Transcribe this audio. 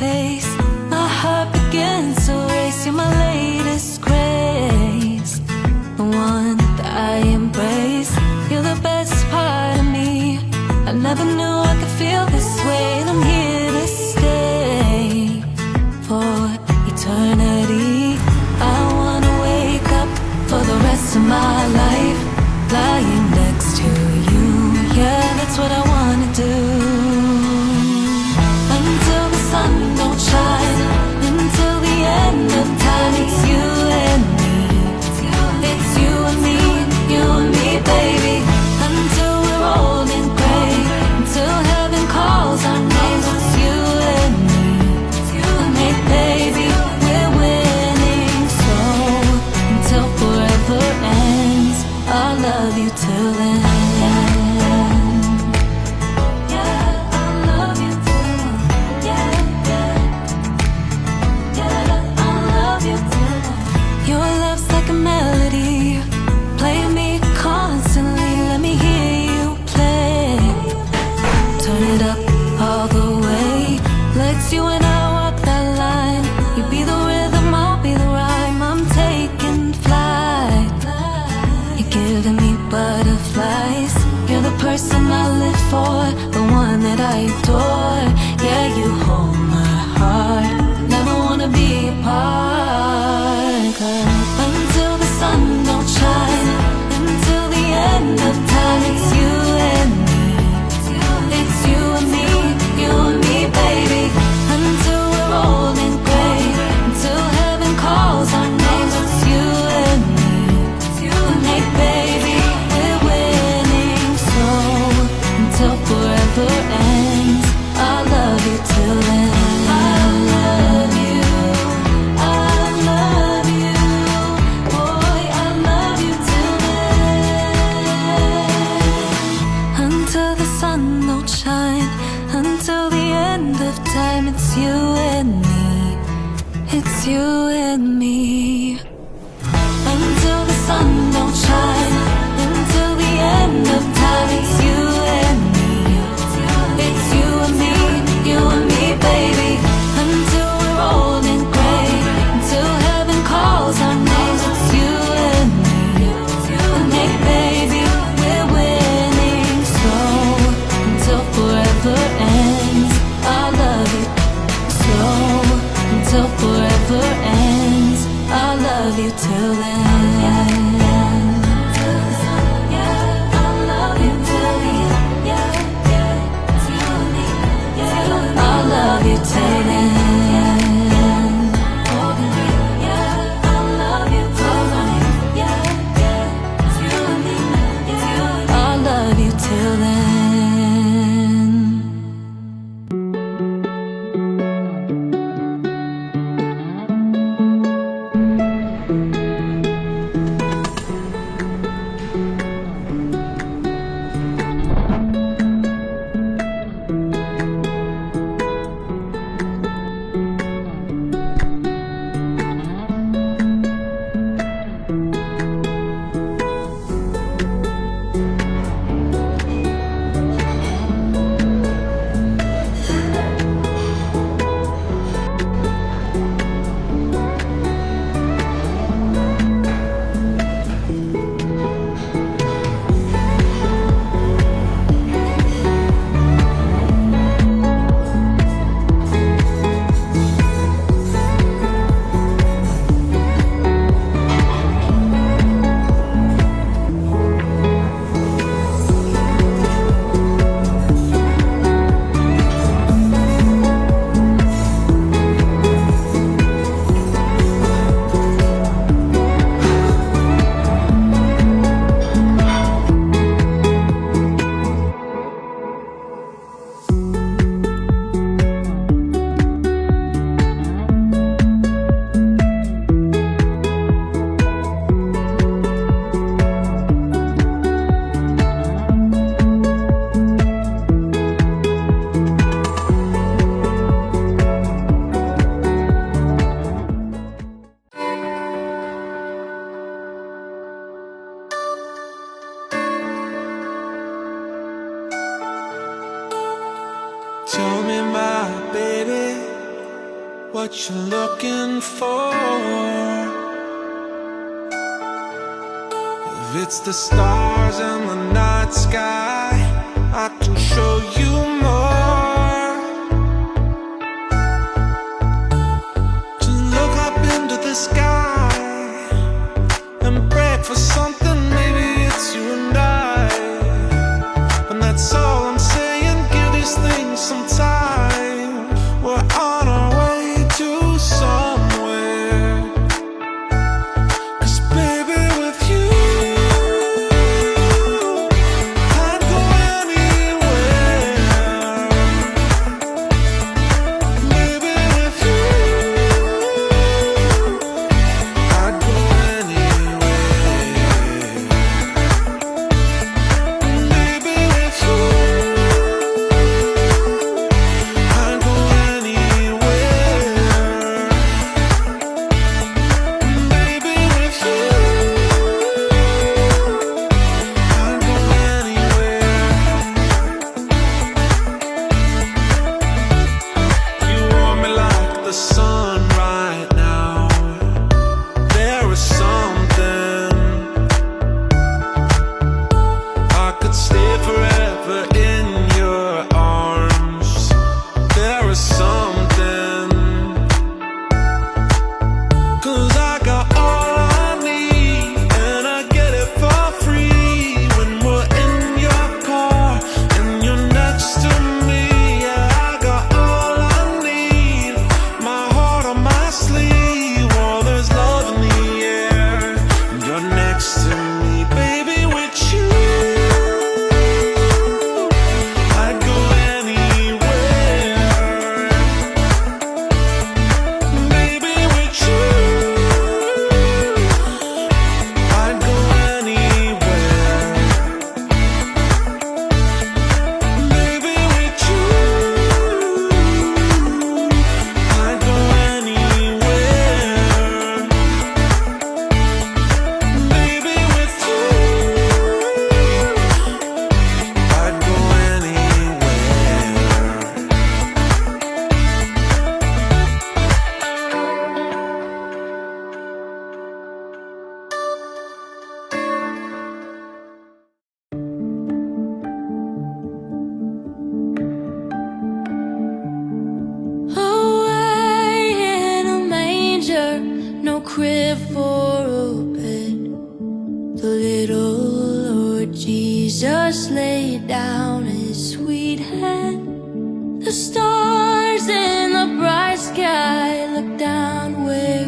face. My heart begins to race. You're my latest craze, the one that I embrace. You're the best part of me. I never knew I could feel this way, and I'm here to stay for eternity. I wanna wake up for the rest of my life lying next to you. Yeah, that's what I wanna do. Until the sun don't shine, until the end of time. It's you and me. It's you and me, you and me, baby. Until we're old and gray, until heaven calls our names. It's you and me, and hey, baby, we're winning. So until forever ends, I'll love you till then. You and I walk that line. You be the rhythm, I'll be the rhyme. I'm taking flight. You're giving me butterflies. You're the person I live for, the one that I adore. Yeah, you hold my heart. Never wanna be apart. 'Cause until the sun don't shine, until the end of time, it's you and me. It's you and me, you and me, baby. Until we're old and gray, until heaven calls our names. It's you and me, and hey, baby, we're winning. So until forever ends, I'll love you till then. I love you, I love you, boy, I love you till then. Until the sun don't shine, until the end of time, it's you and me, it's you and me. Until the sun don't shine, until the end of time, it's you and me. It's you and me, you and me, baby. Until we're old and gray, until heaven calls our names, it's you and me. And hey, baby, we're winning. So until forever ends, I love you. So until forever ends, I love you till then. I love you till the end. I love you till then. I love you till then. I love you till then. what you're looking for. If it's the stars and the night sky, I can show you more. To look up into the sky and pray for something, maybe it's you and I. And that's all I'm saying, give these things some time. We're on our way to somewhere. 'Cause baby, with you I'd go anywhere. Baby, with you I'd go anywhere. Baby, with you I'd go anywhere. Baby, with you I'd go anywhere. You warm me like the sun right now. There is something I could stay forever in your arms. There is something, 'cause I got all I need, and I get it for free when we're in your car and you're next to me. Yeah, I got all I need, my heart on my sleeve. Oh, there's love in the air, and you're next to me. Baby, with you I'd go anywhere. Baby, with you I'd go anywhere. Baby, with you I'd go anywhere. Baby, with you I'd go Away in a manger, no crib for a bed. The little Lord Jesus laid down his sweet head. The stars in the bright sky look down where